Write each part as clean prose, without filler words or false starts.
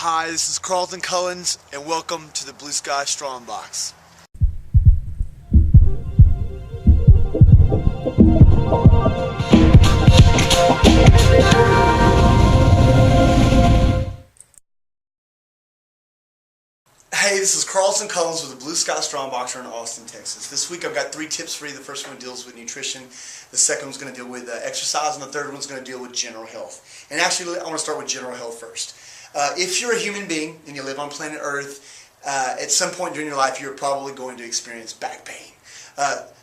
Hi, this is Carlton Cullins, and welcome to the Blue Sky STRONGBOX. Hey, this is Carlton Cullins with the Blue Sky STRONGBOX in Austin, Texas. This week I've got 3 tips for you. The first one deals with nutrition, the second one's going to deal with exercise, and the third one's going to deal with general health. And actually, I want to start with general health first. If you're a human being and you live on planet Earth, at some point during your life you're probably going to experience back pain.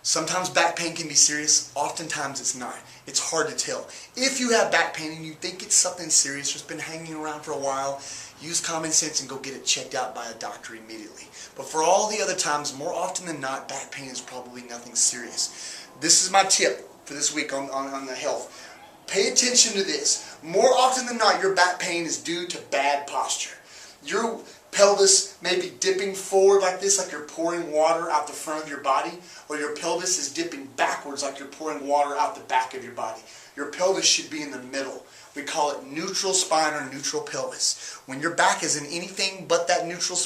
Sometimes back pain can be serious, oftentimes it's not. It's hard to tell. If you have back pain and you think it's something serious, just been hanging around for a while, use common sense and go get it checked out by a doctor immediately. But for all the other times, more often than not, back pain is probably nothing serious. This is my tip for this week on the health. Pay attention to this. More often than not, your back pain is due to bad posture. Your pelvis may be dipping forward like this, like you're pouring water out the front of your body, or your pelvis is dipping backwards like you're pouring water out the back of your body. Your pelvis should be in the middle. We call it neutral spine or neutral pelvis. When your back is in anything but that neutral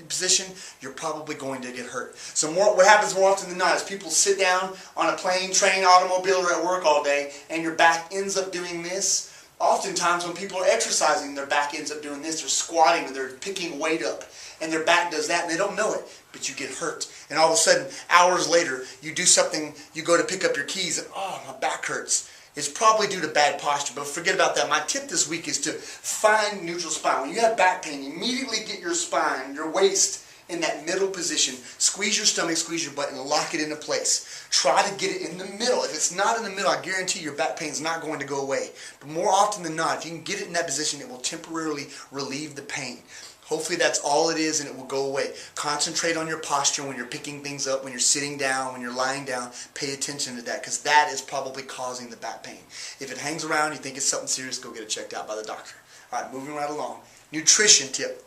position, you're probably going to get hurt. So what happens more often than not is people sit down on a plane, train, automobile, or at work all day, and your back ends up doing this. Oftentimes when people are exercising, their back ends up doing this. They're squatting, they're picking weight up, and their back does that, and they don't know it, but you get hurt. And all of a sudden, hours later, you do something, you go to pick up your keys, and oh, my back hurts. It's probably due to bad posture, but forget about that. My tip this week is to find neutral spine. When you have back pain, immediately get your spine, your waist, in that middle position. Squeeze your stomach, squeeze your butt, and lock it into place. Try to get it in the middle. If it's not in the middle, I guarantee your back pain is not going to go away. But more often than not, if you can get it in that position, it will temporarily relieve the pain. Hopefully that's all it is and it will go away. Concentrate on your posture when you're picking things up, when you're sitting down, when you're lying down. Pay attention to that because that is probably causing the back pain. If it hangs around, you think it's something serious, go get it checked out by the doctor. All right, moving right along. Nutrition tip.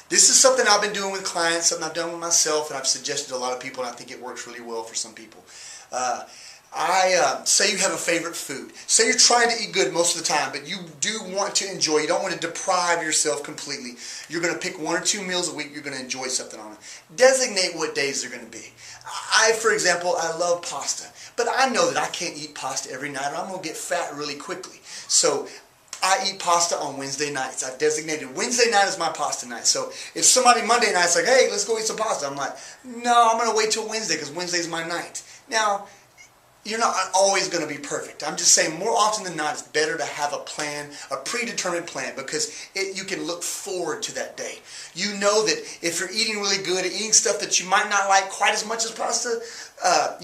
This is something I've been doing with clients, something I've done with myself, and I've suggested to a lot of people, and I think it works really well for some people. Say you have a favorite food. Say you're trying to eat good most of the time, but you do want to enjoy. You don't want to deprive yourself completely. You're going to pick 1 or 2 meals a week. You're going to enjoy something on it. Designate what days they're going to be. For example, I love pasta, but I know that I can't eat pasta every night, or I'm going to get fat really quickly. So I eat pasta on Wednesday nights. I've designated Wednesday night as my pasta night. So if somebody Monday night's like, hey, let's go eat some pasta, I'm like, no, I'm going to wait till Wednesday because Wednesday's my night. Now, you're not always going to be perfect. I'm just saying more often than not, it's better to have a plan, a predetermined plan, because you can look forward to that day. You know that if you're eating really good, eating stuff that you might not like quite as much as pasta,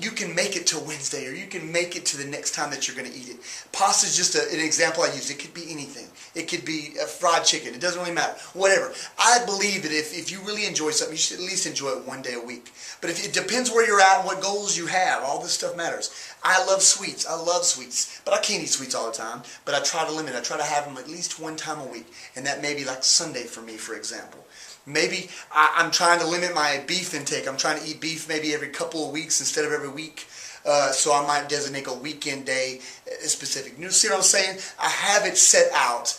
you can make it to Wednesday, or you can make it to the next time that you're going to eat it. Pasta is just an example I use. It could be anything. It could be a fried chicken. It doesn't really matter. Whatever. I believe that if you really enjoy something, you should at least enjoy it 1 day a week. But it depends where you're at and what goals you have. All this stuff matters. I love sweets. I love sweets. But I can't eat sweets all the time. But I try to limit. I try to have them at least 1 time a week. And that may be like Sunday for me, for example. Maybe I'm trying to limit my beef intake. I'm trying to eat beef maybe every couple of weeks instead of every week. So I might designate a weekend day specific. You see what I'm saying? I have it set out.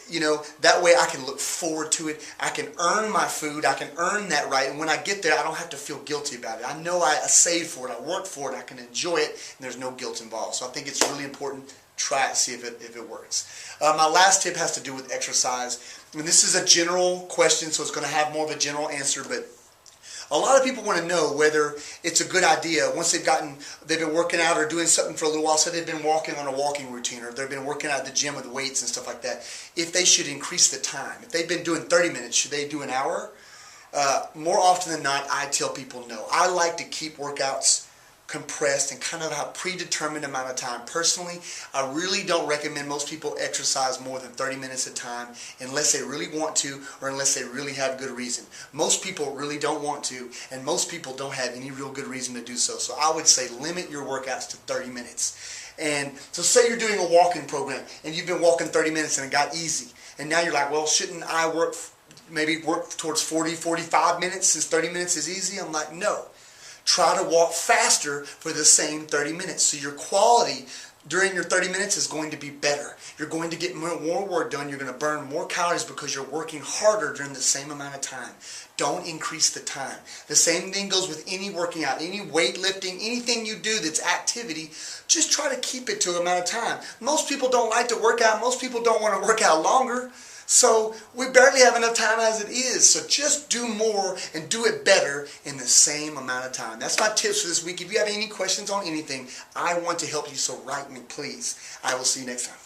You know, that way I can look forward to it. I can earn my food. I can earn that right. And when I get there, I don't have to feel guilty about it. I know I saved for it. I worked for it. I can enjoy it. And there's no guilt involved. So I think it's really important. Try it, see if it works. My last tip has to do with exercise. And this is a general question, so it's going to have more of a general answer, but a lot of people want to know whether it's a good idea once they've been working out or doing something for a little while, so they've been walking on a walking routine, or they've been working out at the gym with weights and stuff like that, if they should increase the time. If they've been doing 30 minutes, should they do an hour? More often than not, I tell people no. I like to keep workouts compressed and kind of a predetermined amount of time. Personally, I really don't recommend most people exercise more than 30 minutes at a time unless they really want to or unless they really have good reason. Most people really don't want to, and most people don't have any real good reason to do so. So I would say limit your workouts to 30 minutes. And so say you're doing a walking program and you've been walking 30 minutes and it got easy. And now you're like, well, shouldn't I maybe work towards 40, 45 minutes since 30 minutes is easy? I'm like, no. Try to walk faster for the same 30 minutes. So your quality during your 30 minutes is going to be better. You're going to get more work done. You're going to burn more calories because you're working harder during the same amount of time. Don't increase the time. The same thing goes with any working out, any weightlifting, anything you do that's activity. Just try to keep it to an amount of time. Most people don't like to work out. Most people don't want to work out longer. So we barely have enough time as it is. So just do more and do it better in the same amount of time. That's my tips for this week. If you have any questions on anything, I want to help you, so write me, please. I will see you next time.